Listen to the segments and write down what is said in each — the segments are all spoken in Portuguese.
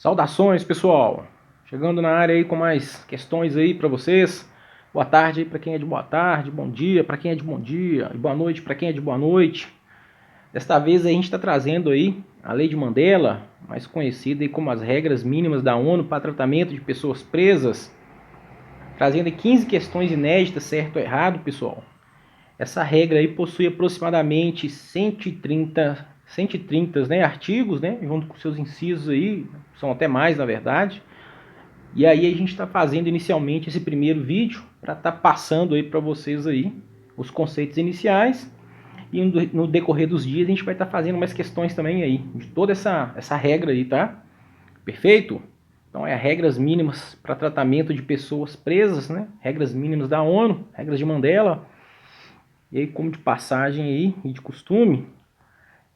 Saudações, pessoal! Chegando na área aí com mais questões aí para vocês. Boa tarde aí para quem é de boa tarde, bom dia para quem é de bom dia e boa noite para quem é de boa noite. Desta vez a gente está trazendo aí a Lei de Mandela, mais conhecida aí como as regras mínimas da ONU para tratamento de pessoas presas, trazendo aí 15 questões inéditas, certo ou errado, pessoal. Essa regra aí possui aproximadamente 130, né, artigos, né, junto com seus incisos aí, são até mais na verdade. E aí a gente está fazendo inicialmente esse primeiro vídeo para estar passando aí para vocês aí os conceitos iniciais, e no decorrer dos dias a gente vai estar fazendo mais questões também aí de toda essa regra aí, tá? Perfeito? Então é regras mínimas para tratamento de pessoas presas, né? Regras mínimas da ONU, regras de Mandela. E aí, como de passagem aí e de costume,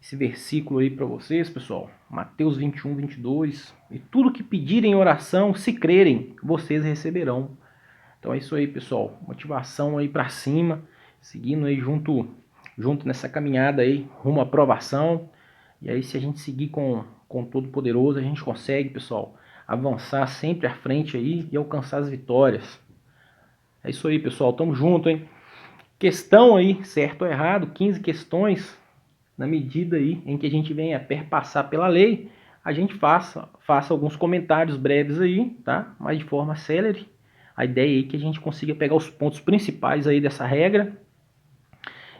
esse versículo aí para vocês, pessoal. Mateus 21, 22. E tudo que pedirem em oração, se crerem, vocês receberão. Então é isso aí, pessoal. Motivação aí para cima, seguindo aí junto nessa caminhada aí, rumo à aprovação. E aí, se a gente seguir com Todo-Poderoso, a gente consegue, pessoal, avançar sempre à frente aí e alcançar as vitórias. É isso aí, pessoal. Tamo junto, hein? Questão aí, certo ou errado, 15 questões. Na medida aí em que a gente venha perpassar pela lei, a gente faça alguns comentários breves aí, tá? Mas de forma célere. A ideia aí é que a gente consiga pegar os pontos principais aí dessa regra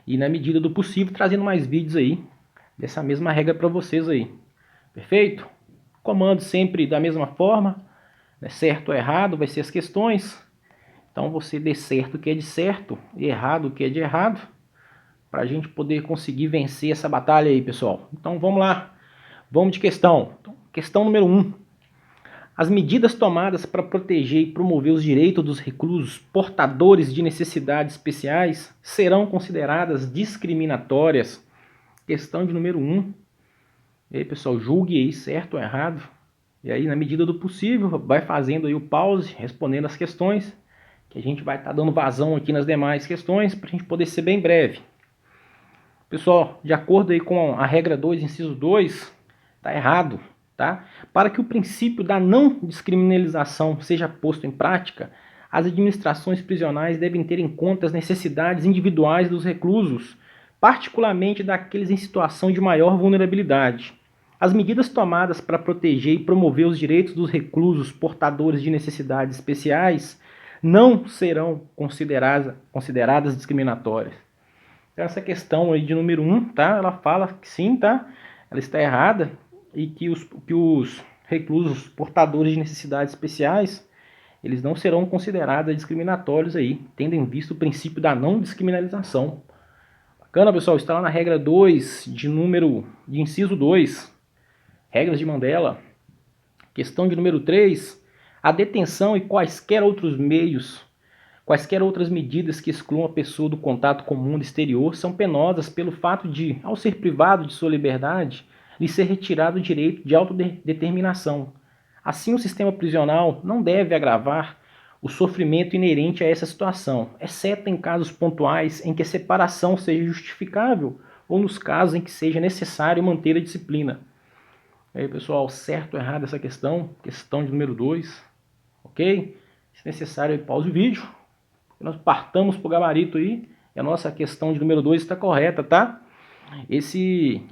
e, na medida do possível, trazendo mais vídeos aí dessa mesma regra para vocês aí. Perfeito? Comando sempre da mesma forma, né? Certo ou errado vai ser as questões. Então você dê certo o que é de certo e errado o que é de errado, para a gente poder conseguir vencer essa batalha aí, pessoal. Então vamos lá, vamos de questão. Questão número 1. As medidas tomadas para proteger e promover os direitos dos reclusos portadores de necessidades especiais serão consideradas discriminatórias. Questão de número 1. E aí, pessoal, julgue aí certo ou errado. E aí, na medida do possível, vai fazendo aí o pause, respondendo as questões, que a gente vai estar dando vazão aqui nas demais questões, para a gente poder ser bem breve. Pessoal, de acordo aí com a regra 2, inciso 2, está errado, tá? Para que o princípio da não descriminalização seja posto em prática, as administrações prisionais devem ter em conta as necessidades individuais dos reclusos, particularmente daqueles em situação de maior vulnerabilidade. As medidas tomadas para proteger e promover os direitos dos reclusos portadores de necessidades especiais não serão consideradas discriminatórias. Então essa questão aí de número 1, tá? Ela fala que sim, tá? Ela está errada e que os reclusos portadores de necessidades especiais, eles não serão considerados discriminatórios aí, tendo em vista o princípio da não descriminalização. Bacana, pessoal? Está lá na regra 2, de inciso 2, regras de Mandela. Questão de número 3, a detenção e quaisquer outros meios, quaisquer outras medidas que excluam a pessoa do contato com o mundo exterior são penosas pelo fato de, ao ser privado de sua liberdade, lhe ser retirado o direito de autodeterminação. Assim, o sistema prisional não deve agravar o sofrimento inerente a essa situação, exceto em casos pontuais em que a separação seja justificável ou nos casos em que seja necessário manter a disciplina. E aí, pessoal, certo ou errado essa questão? Questão de número 2, ok? Se necessário, pause o vídeo. Nós partamos para o gabarito aí, e a nossa questão de número 2 está correta, tá?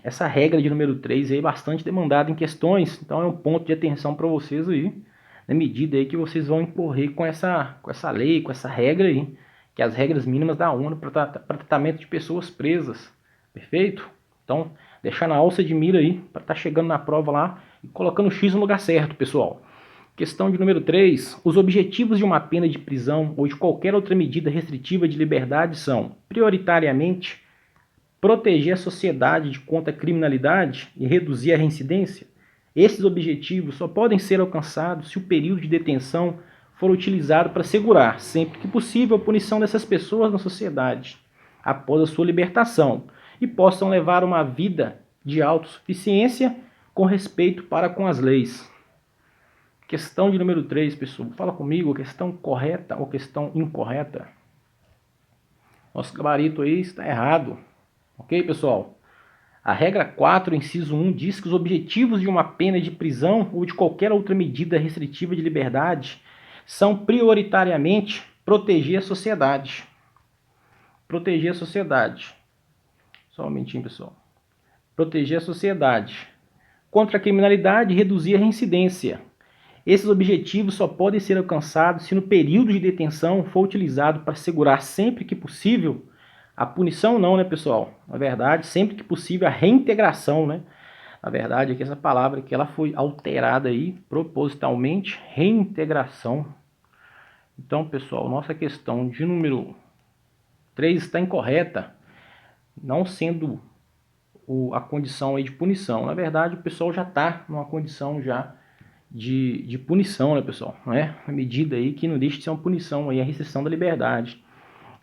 Essa regra de número 3 aí é bastante demandada em questões, então é um ponto de atenção para vocês aí, na medida aí que vocês vão incorrer com essa lei, com essa regra aí, que é as regras mínimas da ONU para tratamento de pessoas presas, perfeito? Então, deixar na alça de mira aí, para estar chegando na prova lá e colocando o X no lugar certo, pessoal. Questão de número 3. Os objetivos de uma pena de prisão ou de qualquer outra medida restritiva de liberdade são, prioritariamente, proteger a sociedade contra a criminalidade e reduzir a reincidência. Esses objetivos só podem ser alcançados se o período de detenção for utilizado para assegurar, sempre que possível, a punição dessas pessoas na sociedade, após a sua libertação, e possam levar uma vida de autossuficiência com respeito para com as leis. Questão de número 3, pessoal. Fala comigo, questão correta ou questão incorreta? Nosso gabarito aí está errado. Ok, pessoal? A regra 4, inciso 1, diz que os objetivos de uma pena de prisão ou de qualquer outra medida restritiva de liberdade são prioritariamente proteger a sociedade. Proteger a sociedade. Só um momentinho, pessoal. Proteger a sociedade contra a criminalidade e reduzir a reincidência. Esses objetivos só podem ser alcançados se no período de detenção for utilizado para assegurar sempre que possível a punição não, né, pessoal? Na verdade, sempre que possível a reintegração, né? Na verdade, aqui essa palavra que ela foi alterada aí propositalmente, reintegração. Então, pessoal, nossa questão de número 3 está incorreta, não sendo a condição aí de punição. Na verdade, o pessoal já está numa condição já de punição, né, pessoal? Não é? Uma medida aí que não deixa de ser uma punição aí, a restrição da liberdade.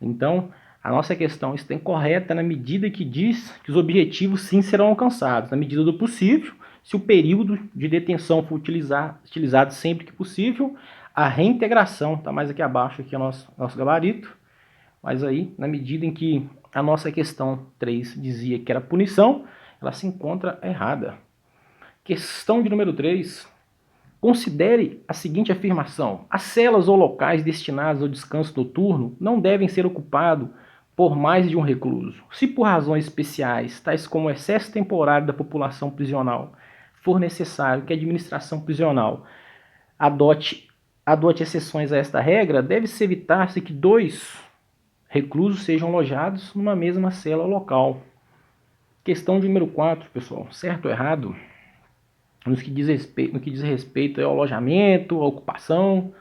Então, a nossa questão está incorreta na medida que diz que os objetivos sim serão alcançados, na medida do possível, se o período de detenção for utilizado sempre que possível, a reintegração, está mais aqui abaixo aqui o nosso gabarito, mas aí, na medida em que a nossa questão 3 dizia que era punição, ela se encontra errada. Questão de número 3. Considere a seguinte afirmação: as celas ou locais destinados ao descanso noturno não devem ser ocupados por mais de um recluso. Se por razões especiais, tais como o excesso temporário da população prisional, for necessário que a administração prisional adote exceções a esta regra, deve-se evitar-se que 2 reclusos sejam alojados numa mesma cela ou local. Questão de número 4, pessoal. Certo ou errado? No que diz respeito ao alojamento, à ocupação,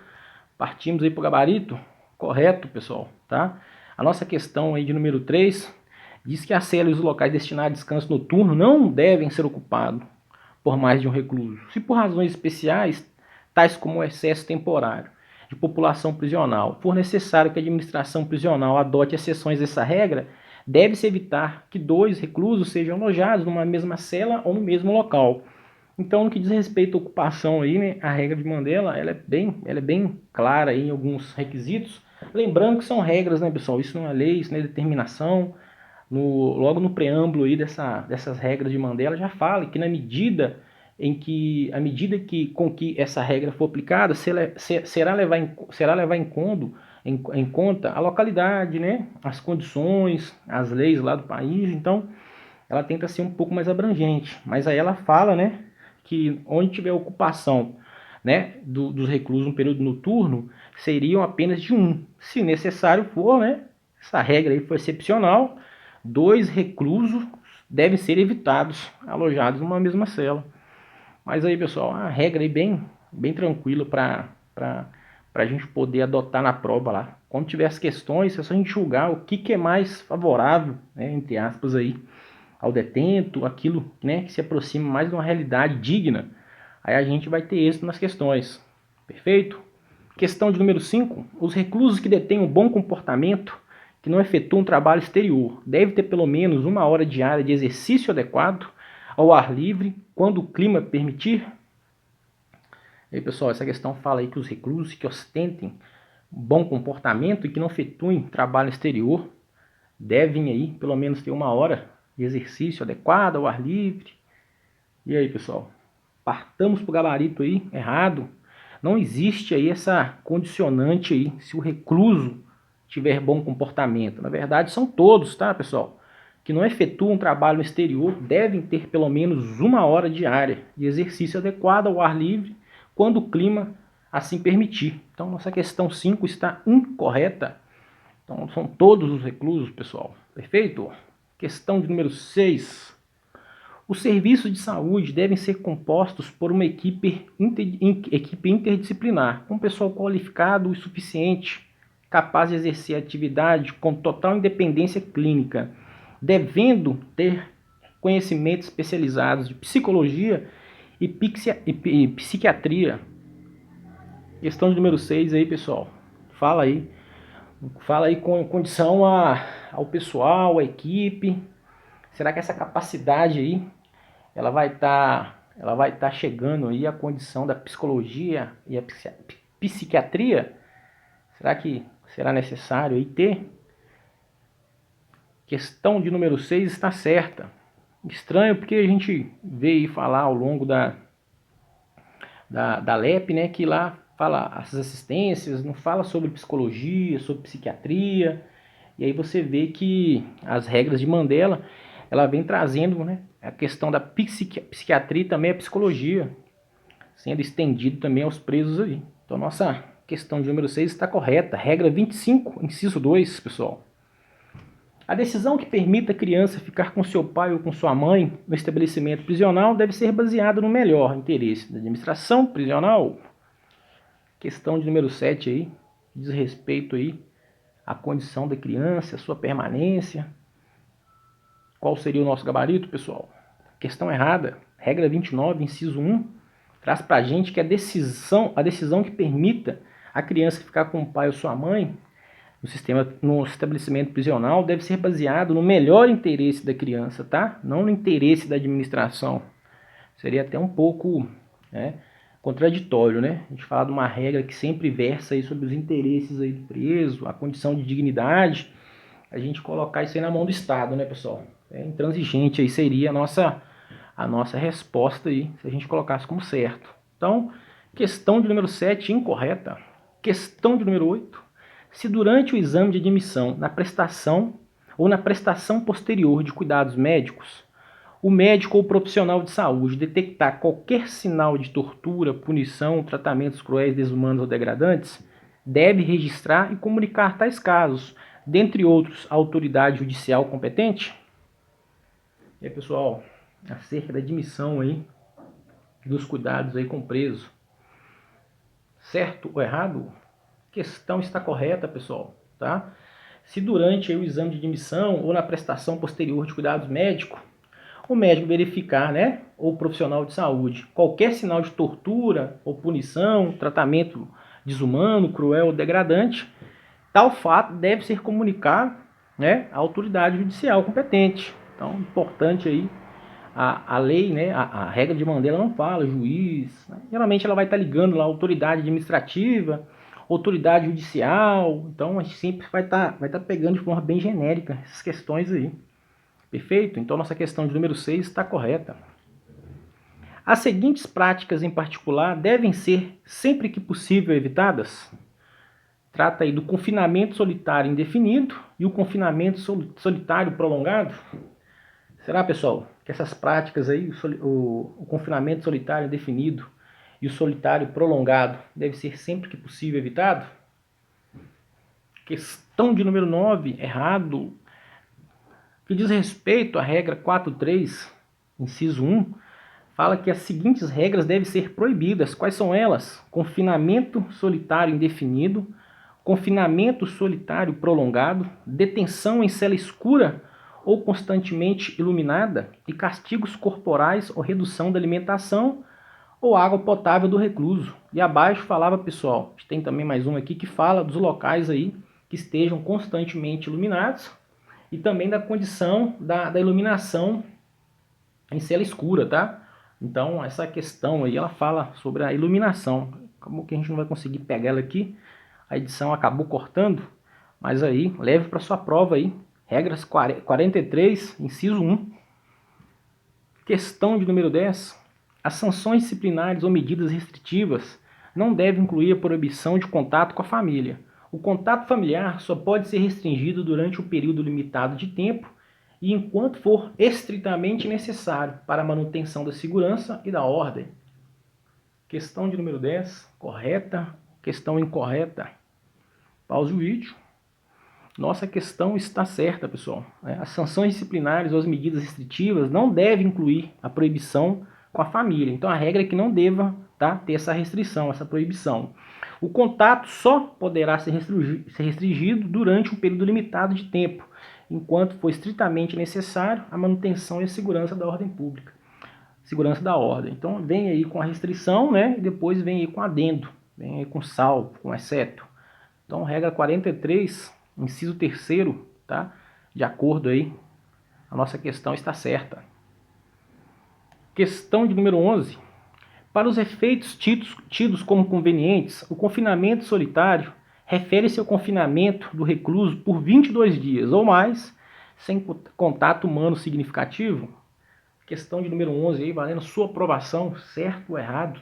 partimos aí para o gabarito? Correto, pessoal, tá? A nossa questão aí de número 3 diz que as celas e os locais destinados a descanso noturno não devem ser ocupados por mais de um recluso. Se por razões especiais, tais como o excesso temporário de população prisional, for necessário que a administração prisional adote exceções dessa regra, deve-se evitar que 2 reclusos sejam alojados numa mesma cela ou no mesmo local. Então, no que diz respeito à ocupação aí, né, a regra de Mandela, ela é bem clara aí em alguns requisitos. Lembrando que são regras, né, pessoal? Isso não é lei, isso não é determinação. Logo no preâmbulo aí dessas regras de Mandela já fala que com que essa regra for aplicada, será levar em conta a localidade, né, as condições, as leis lá do país. Então, ela tenta ser um pouco mais abrangente. Mas aí ela fala, né, que onde tiver ocupação, né, dos reclusos no período noturno, seriam apenas de 1. Se necessário for, né, essa regra aí foi excepcional, 2 reclusos devem ser evitados, alojados numa mesma cela. Mas aí, pessoal, a regra aí bem tranquila para a gente poder adotar na prova lá. Quando tiver as questões, é só a gente julgar o que é mais favorável, né, entre aspas aí, ao detento, aquilo, né, que se aproxima mais de uma realidade digna. Aí a gente vai ter êxito nas questões. Perfeito? Questão de número 5. Os reclusos que detêm um bom comportamento, que não efetuam trabalho exterior, devem ter pelo menos 1 hora diária de exercício adequado ao ar livre, quando o clima permitir. E aí, pessoal, essa questão fala aí que os reclusos que ostentem bom comportamento e que não efetuem trabalho exterior devem aí pelo menos ter 1 hora de exercício adequado ao ar livre. E aí, pessoal, partamos para o gabarito aí errado. Não existe aí essa condicionante aí se o recluso tiver bom comportamento. Na verdade, são todos, tá, pessoal, que não efetuam trabalho no exterior devem ter pelo menos 1 hora diária de exercício adequado ao ar livre, quando o clima assim permitir. Então, nossa questão 5 está incorreta. Então, são todos os reclusos, pessoal. Perfeito? Questão de número 6. Os serviços de saúde devem ser compostos por uma equipe interdisciplinar, com pessoal qualificado e suficiente, capaz de exercer a atividade com total independência clínica, devendo ter conhecimentos especializados de psicologia e psiquiatria. Questão de número 6 aí, pessoal. Fala aí com condição ao pessoal, à equipe. Será que essa capacidade aí ela vai estar chegando aí à condição da psicologia e a psiquiatria? Será que será necessário aí ter? Questão de número 6 está certa. Estranho porque a gente veio falar ao longo da LEP, né, que lá fala essas assistências, não fala sobre psicologia, sobre psiquiatria, e aí você vê que as regras de Mandela, ela vem trazendo, né, a questão da psiquiatria e também a psicologia, sendo estendido também aos presos aí. Então nossa questão de número 6 está correta, regra 25, inciso 2, pessoal. A decisão que permita a criança ficar com seu pai ou com sua mãe no estabelecimento prisional deve ser baseada no melhor interesse da administração prisional. Questão de número 7 aí, diz respeito aí à condição da criança, a sua permanência. Qual seria o nosso gabarito, pessoal? Questão errada. Regra 29, inciso 1, traz pra gente que a decisão que permita a criança ficar com o pai ou sua mãe no estabelecimento prisional deve ser baseado no melhor interesse da criança, tá? Não no interesse da administração. Seria até um pouco, né, contraditório, né? A gente fala de uma regra que sempre versa aí sobre os interesses aí do preso, a condição de dignidade, a gente colocar isso aí na mão do Estado, né, pessoal? Intransigente aí seria a nossa resposta aí, se a gente colocasse como certo. Então, questão de número 7, incorreta. Questão de número 8. Se durante o exame de admissão, na prestação ou na prestação posterior de cuidados médicos, o médico ou profissional de saúde detectar qualquer sinal de tortura, punição, tratamentos cruéis, desumanos ou degradantes, deve registrar e comunicar tais casos, dentre outros, à autoridade judicial competente. E aí, pessoal, acerca da admissão aí dos cuidados aí com o preso, certo ou errado? Questão está correta, pessoal, tá? Se durante o exame de admissão ou na prestação posterior de cuidados médicos, o médico verificar, né, ou o profissional de saúde, qualquer sinal de tortura ou punição, tratamento desumano, cruel ou degradante, tal fato deve ser comunicado, né, à autoridade judicial competente. Então, importante aí, a lei, né, a regra de Mandela não fala juiz, né? Geralmente ela vai estar ligando lá a autoridade administrativa, autoridade judicial, então a gente sempre vai estar pegando de forma bem genérica essas questões aí. Perfeito? Então nossa questão de número 6 está correta. As seguintes práticas em particular devem ser, sempre que possível, evitadas. Trata aí do confinamento solitário indefinido e o confinamento solitário prolongado. Será, pessoal, que essas práticas aí, o confinamento solitário indefinido e o solitário prolongado deve ser sempre que possível evitado? Questão de número 9, errado. Que diz respeito à regra 4.3, inciso 1, fala que as seguintes regras devem ser proibidas. Quais são elas? Confinamento solitário indefinido, confinamento solitário prolongado, detenção em cela escura ou constantemente iluminada e castigos corporais ou redução da alimentação ou água potável do recluso. E abaixo falava, pessoal, tem também mais um aqui que fala dos locais aí que estejam constantemente iluminados e também da condição da iluminação em cela escura, tá? Então, essa questão aí, ela fala sobre a iluminação. Como que a gente não vai conseguir pegar ela aqui? A edição acabou cortando, mas aí, leve para sua prova aí. Regras 43, inciso 1. Questão de número 10. As sanções disciplinares ou medidas restritivas não devem incluir a proibição de contato com a família. O contato familiar só pode ser restringido durante um período limitado de tempo e enquanto for estritamente necessário para a manutenção da segurança e da ordem. Questão de número 10, correta. Questão incorreta. Pause o vídeo. Nossa questão está certa, pessoal. As sanções disciplinares ou as medidas restritivas não devem incluir a proibição com a família. Então a regra é que não deva, tá, ter essa restrição, essa proibição. O contato só poderá ser restringido durante um período limitado de tempo, enquanto for estritamente necessário a manutenção e a segurança da ordem pública. Segurança da ordem. Então vem aí com a restrição, né, e depois vem aí com adendo, vem aí com salvo, com exceto. Então regra 43, inciso 3º, tá? De acordo aí, a nossa questão está certa. Questão de número 11. Para os efeitos tidos como convenientes, o confinamento solitário refere-se ao confinamento do recluso por 22 dias ou mais, sem contato humano significativo. Questão de número 11 aí, valendo sua aprovação, certo ou errado?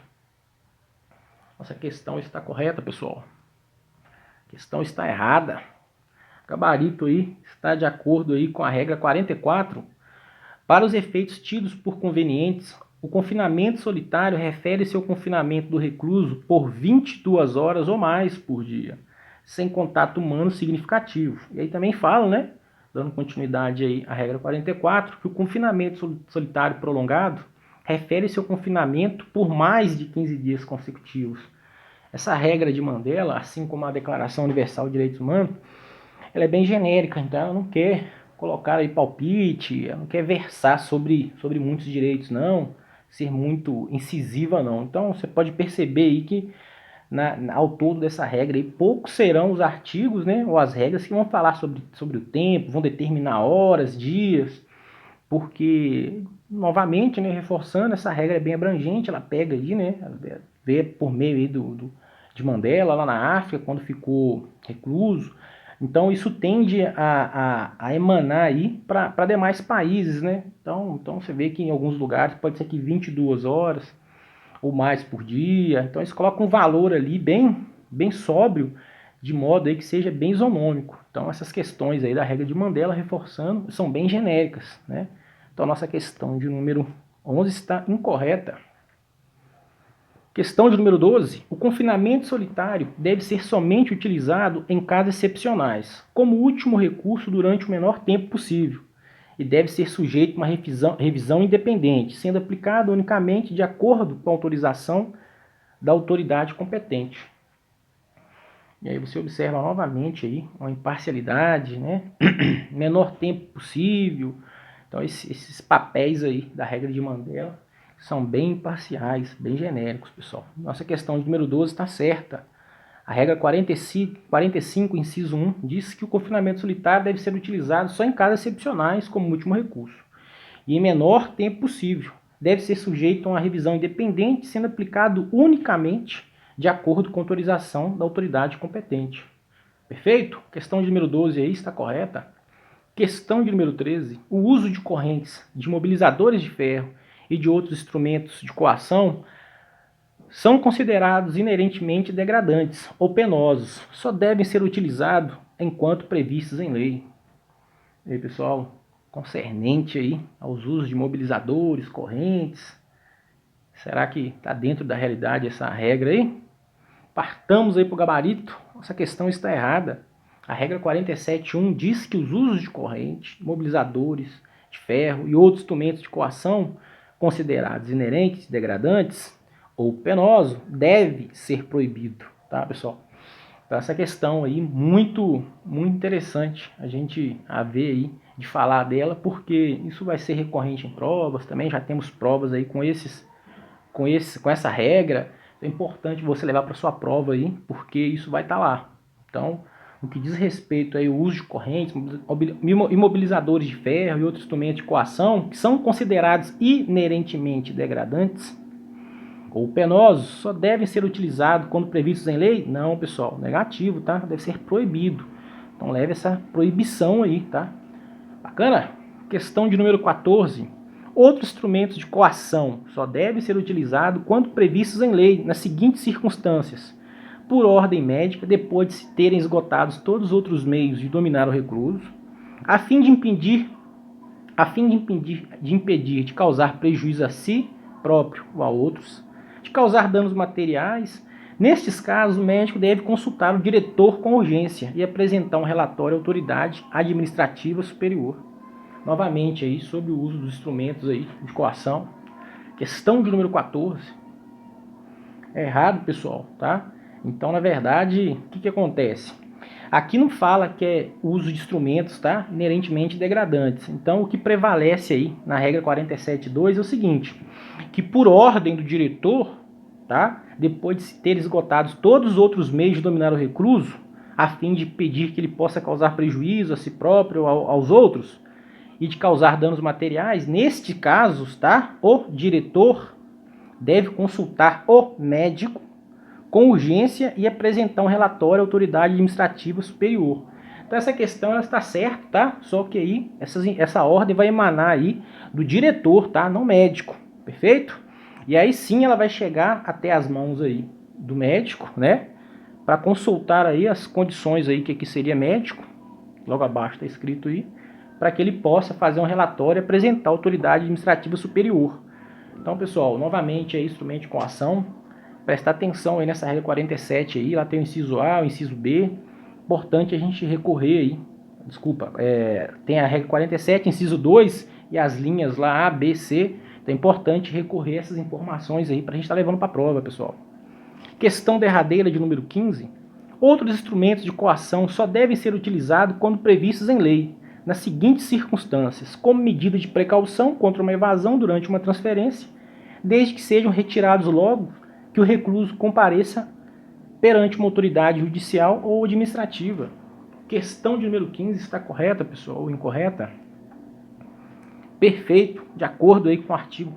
Nossa questão está correta, pessoal. A questão está errada. O gabarito aí está de acordo aí com a regra 44. Para os efeitos tidos por convenientes, o confinamento solitário refere-se ao confinamento do recluso por 22 horas ou mais por dia, sem contato humano significativo. E aí também falam, né, dando continuidade aí à regra 44, que o confinamento solitário prolongado refere-se ao confinamento por mais de 15 dias consecutivos. Essa regra de Mandela, assim como a Declaração Universal de Direitos Humanos, ela é bem genérica, então ela não quer colocar aí palpite, ela não quer versar sobre muitos direitos, não, ser muito incisiva, não. Então você pode perceber aí que ao todo dessa regra aí, poucos serão os artigos, né, ou as regras que vão falar sobre o tempo, vão determinar horas, dias, porque, novamente, né, reforçando, essa regra é bem abrangente, ela pega aí, né, vê por meio aí de Mandela, lá na África, quando ficou recluso. Então isso tende a emanar aí para demais países, né? Então você vê que em alguns lugares pode ser que 22 horas ou mais por dia. Então eles colocam um valor ali bem sóbrio, de modo aí que seja bem isonômico. Então essas questões aí da regra de Mandela, reforçando, são bem genéricas, né? Então a nossa questão de número 11 está incorreta. Questão de número 12. O confinamento solitário deve ser somente utilizado em casos excepcionais, como último recurso durante o menor tempo possível, e deve ser sujeito a uma revisão independente, sendo aplicado unicamente de acordo com a autorização da autoridade competente. E aí você observa novamente aí uma imparcialidade, né? Menor tempo possível. Então esses papéis aí da regra de Mandela são bem imparciais, bem genéricos, pessoal. Nossa questão de número 12 está certa. A regra 45, inciso 1, diz que o confinamento solitário deve ser utilizado só em casos excepcionais como último recurso e em menor tempo possível. Deve ser sujeito a uma revisão independente, sendo aplicado unicamente de acordo com a autorização da autoridade competente. Perfeito? Questão de número 12 aí está correta. Questão de número 13. O uso de correntes, de mobilizadores de ferro e de outros instrumentos de coação são considerados inerentemente degradantes ou penosos. Só devem ser utilizados enquanto previstos em lei. E aí, pessoal, concernente aí aos usos de mobilizadores, correntes, será que está dentro da realidade essa regra aí? Partamos aí para o gabarito. Essa questão está errada. A regra 47.1 diz que os usos de corrente, mobilizadores de ferro e outros instrumentos de coação considerados inerentes, degradantes ou penosos deve ser proibido, tá, pessoal? Então essa questão aí muito interessante a gente ver aí de falar dela, porque isso vai ser recorrente em provas, também já temos provas aí com essa regra. É importante você levar para sua prova aí, porque isso vai estar lá. Então, no que diz respeito aí ao uso de correntes, imobilizadores de ferro e outros instrumentos de coação, que são considerados inerentemente degradantes ou penosos, só devem ser utilizados quando previstos em lei? Não, pessoal, negativo, tá? Deve ser proibido. Então leve essa proibição aí, tá? Bacana? Questão de número 14. Outros instrumentos de coação só devem ser utilizados quando previstos em lei, nas seguintes circunstâncias: por ordem médica, depois de se terem esgotados todos os outros meios de dominar o recluso, a fim de impedir de causar prejuízo a si próprio ou a outros, de causar danos materiais. Nestes casos, o médico deve consultar o diretor com urgência e apresentar um relatório à autoridade administrativa superior. Novamente aí sobre o uso dos instrumentos aí de coação. Questão de número 14. É errado, pessoal, tá? Então, na verdade, o que acontece? Aqui não fala que é uso de instrumentos, tá? Inerentemente degradantes. Então, o que prevalece aí na regra 47.2 é o seguinte, que por ordem do diretor, tá? Depois de se ter esgotados todos os outros meios de dominar o recluso, a fim de impedir que ele possa causar prejuízo a si próprio ou aos outros, e de causar danos materiais, neste caso, tá? O diretor deve consultar o médico com urgência e apresentar um relatório à autoridade administrativa superior. Então essa questão ela está certa, tá? Só que aí essa ordem vai emanar aí do diretor, tá? Não médico, perfeito? E aí sim ela vai chegar até as mãos aí do médico, né? Para consultar aí as condições aí que aqui seria médico, logo abaixo está escrito aí, para que ele possa fazer um relatório e apresentar à autoridade administrativa superior. Então, pessoal, novamente é instrumento de coação. Prestar atenção aí nessa regra 47 aí, lá tem o inciso A, o inciso B. Importante a gente recorrer aí. Desculpa, tem a regra 47, inciso 2 e as linhas lá A, B, C. Então é importante recorrer a essas informações aí para a gente estar levando para a prova, pessoal. Questão derradeira de número 15. Outros instrumentos de coação só devem ser utilizados quando previstos em lei, nas seguintes circunstâncias, como medida de precaução contra uma evasão durante uma transferência, desde que sejam retirados logo que o recluso compareça perante uma autoridade judicial ou administrativa. Questão de número 15 está correta, pessoal, ou incorreta? Perfeito, de acordo aí com o artigo,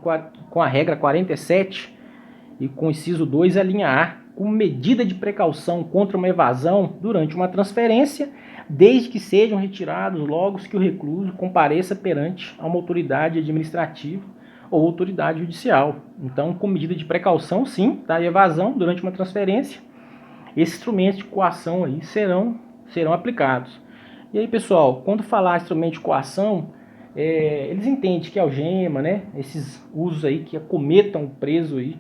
com a regra 47 e com o inciso 2, a linha A, como medida de precaução contra uma evasão durante uma transferência, desde que sejam retirados logo que o recluso compareça perante uma autoridade administrativa ou autoridade judicial. Então, com medida de precaução, sim, tá? Evasão durante uma transferência, esses instrumentos de coação aí serão aplicados. E aí, pessoal, quando falar instrumento de coação, eles entendem que algema, né? Esses usos aí que acometam o preso aí,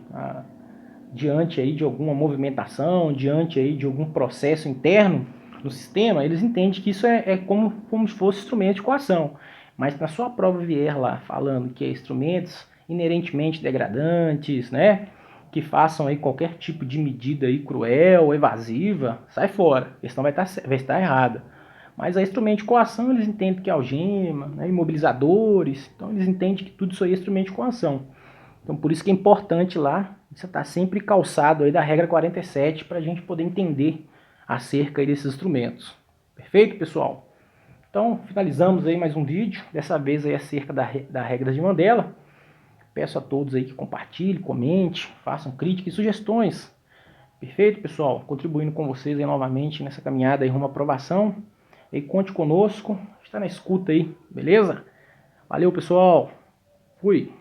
diante aí de alguma movimentação, diante aí de algum processo interno no sistema, eles entendem que isso é como se fosse instrumento de coação. Mas na sua prova vier lá falando que é instrumentos inerentemente degradantes, né, que façam aí qualquer tipo de medida aí cruel, evasiva, sai fora, a questão vai estar errada. Mas a instrumento de coação, eles entendem que é algema, né, imobilizadores, então eles entendem que tudo isso aí é instrumento de coação. Então por isso que é importante lá você estar sempre calçado aí da regra 47 para a gente poder entender acerca aí desses instrumentos. Perfeito, pessoal? Então finalizamos aí mais um vídeo, dessa vez aí acerca da regra de Mandela. Peço a todos aí que compartilhem, comentem, façam críticas e sugestões. Perfeito, pessoal? Contribuindo com vocês aí novamente nessa caminhada aí rumo à aprovação. E conte conosco, está na escuta aí, beleza? Valeu, pessoal. Fui.